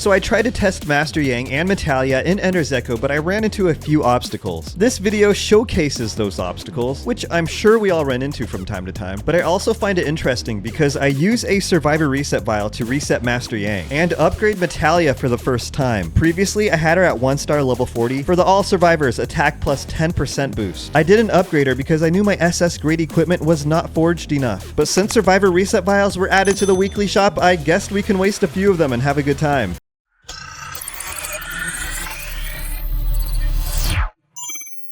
So I tried to test Master Yang and Metallia in Ender Zeko, but I ran into a few obstacles. This video showcases those obstacles, which I'm sure we all run into from time to time, but I also find it interesting because I use a Survivor Reset Vial to reset Master Yang and upgrade Metallia for the first time. Previously, I had her at 1-star level 40 for the All Survivors attack plus 10% boost. I didn't upgrade her because I knew my SS grade equipment was not forged enough. But since Survivor Reset Vials were added to the weekly shop, I guessed we can waste a few of them and have a good time.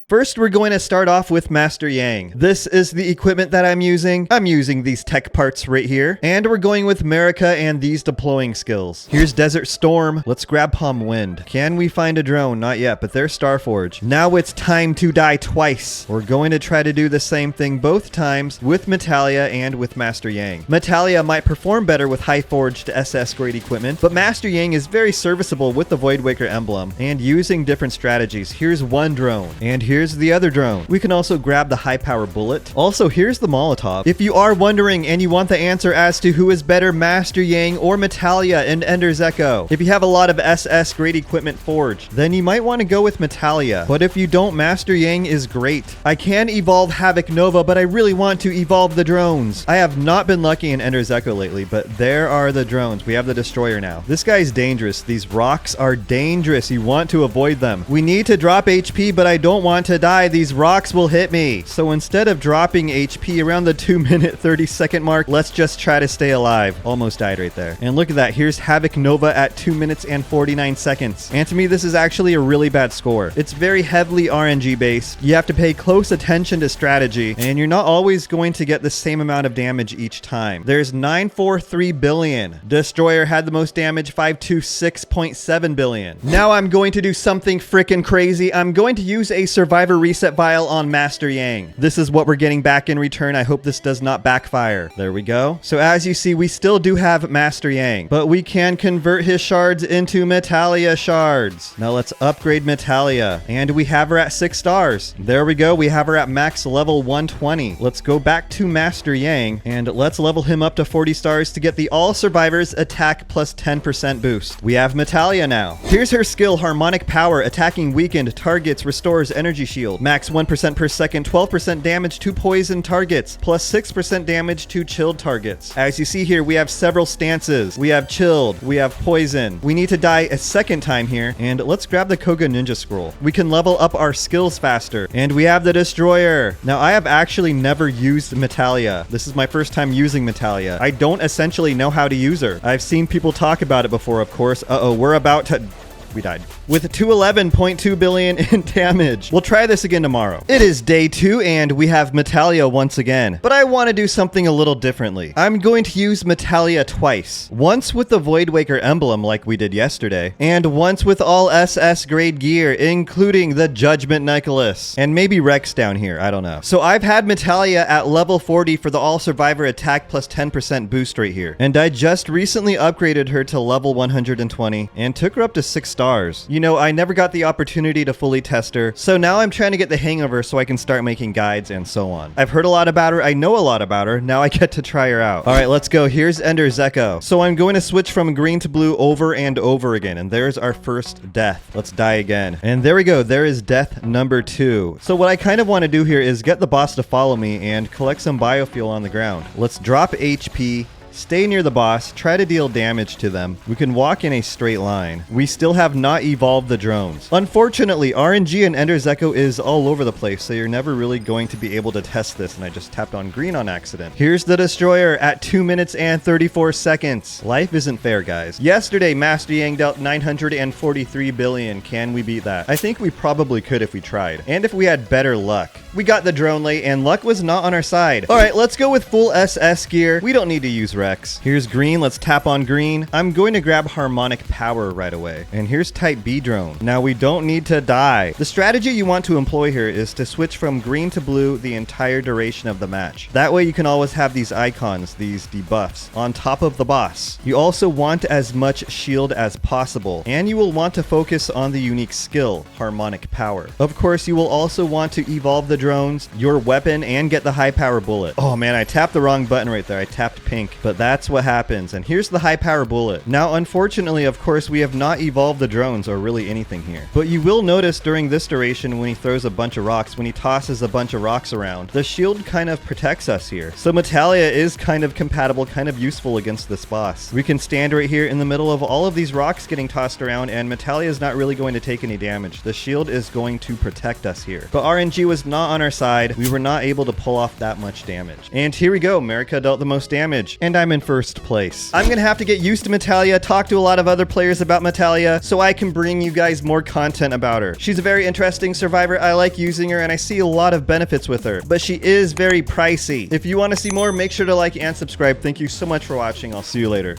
First, we're going to start off with Master Yang. This is the equipment that I'm using. I'm using these tech parts right here. And we're going with America and these deploying skills. Here's Desert Storm. Let's grab Palm Wind. Can we find a drone? Not yet, but there's Starforge. Now it's time to die twice. We're going to try to do the same thing both times with Metallia and with Master Yang. Metallia might perform better with high forged SS grade equipment, but Master Yang is very serviceable with the Voidwaker emblem and using different strategies. Here's one drone, and here's the other drone. We can also grab the high power bullet. Also, here's the Molotov. If you are wondering and you want the answer as to who is better, Master Yang or Metallia in Ender Zeko, if you have a lot of SS grade equipment forged, then you might want to go with Metallia. But if you don't, Master Yang is great. I can evolve Havoc Nova, but I really want to evolve the drones. I have not been lucky in Ender Zeko lately, but there are the drones. We have the Destroyer now. This guy is dangerous. These rocks are dangerous. You want to avoid them. We need to drop HP, but I don't want to die. These rocks will hit me. So instead of dropping HP around the 2-minute 30-second mark, let's just try to stay alive. Almost died right there. And look at that. Here's Havoc Nova at 2 minutes and 49 seconds. And to me, this is actually a really bad score. It's very heavily RNG based. You have to pay close attention to strategy, and you're not always going to get the same amount of damage each time. There's 943 billion. Destroyer had the most damage, 526.7 billion. Now I'm going to do something freaking crazy. I'm going to use a Survivor Reset Vial on Master Yang. This is what we're getting back in return. I hope this does not backfire. There we go. So as you see, we still do have Master Yang, but we can convert his shards into Metallia shards. Now let's upgrade Metallia, and we have her at 6 stars. There we go. We have her at max level 120. Let's go back to Master Yang, and let's level him up to 40 stars to get the All Survivors attack plus 10% boost. We have Metallia now. Here's her skill, Harmonic Power. Attacking weakened targets restores energy shield. Max 1% per second, 12% damage to poison targets, plus 6% damage to chilled targets. As you see here, we have several stances. We have chilled, we have poison. We need to die a second time here, and let's grab the Koga Ninja Scroll. We can level up our skills faster, and we have the Destroyer. Now, I have actually never used Metallia. This is my first time using Metallia. I don't essentially know how to use her. I've seen people talk about it before, of course. Uh-oh, we're about to... We died. With 211.2 billion in damage. We'll try this again tomorrow. It is day 2 and we have Metallia once again. But I want to do something a little differently. I'm going to use Metallia twice. Once with the Voidwaker emblem like we did yesterday, and once with all SS grade gear, including the Judgment Necklace. And maybe Rex down here, I don't know. So I've had Metallia at level 40 for the All Survivor attack plus 10% boost right here. And I just recently upgraded her to level 120 and took her up to 6 stars. You know, I never got the opportunity to fully test her, so now I'm trying to get the hang of her so I can start making guides and so on. I've heard a lot about her, I know a lot about her, now I get to try her out. Alright, let's go. Here's Ender Zeko. So I'm going to switch from green to blue over and over again, and there's our first death. Let's die again. And there we go, there is death number 2. So what I kind of want to do here is get the boss to follow me and collect some biofuel on the ground. Let's drop HP, stay near the boss, try to deal damage to them. We can walk in a straight line. We still have not evolved the drones. Unfortunately, RNG in Ender Zeko is all over the place, so you're never really going to be able to test this, and I just tapped on green on accident. Here's the Destroyer at 2 minutes and 34 seconds. Life isn't fair, guys. Yesterday, Master Yang dealt 943 billion. Can we beat that? I think we probably could if we tried, and if we had better luck. We got the drone late, and luck was not on our side. Alright, let's go with full SS gear. We don't need to use Rex. Here's green. Let's tap on green. I'm going to grab Harmonic Power right away. And here's Type B drone. Now we don't need to die. The strategy you want to employ here is to switch from green to blue the entire duration of the match. That way you can always have these icons, these debuffs, on top of the boss. You also want as much shield as possible, and you will want to focus on the unique skill, Harmonic Power. Of course, you will also want to evolve the drones, your weapon, and get the high power bullet. Oh man, I tapped the wrong button right there. I tapped pink, but But that's what happens, and here's the high power bullet. Now, unfortunately, of course, we have not evolved the drones or really anything here. But you will notice during this duration when he throws a bunch of rocks, when he tosses a bunch of rocks around, the shield kind of protects us here. So Metallia is kind of compatible, kind of useful against this boss. We can stand right here in the middle of all of these rocks getting tossed around, and Metallia is not really going to take any damage. The shield is going to protect us here. But RNG was not on our side. We were not able to pull off that much damage. And here we go. America dealt the most damage, and I'm in first place. I'm gonna have to get used to Metallia, talk to a lot of other players about Metallia, so I can bring you guys more content about her. She's a very interesting survivor. I like using her, and I see a lot of benefits with her, but she is very pricey. If you want to see more, make sure to like and subscribe. Thank you so much for watching. I'll see you later.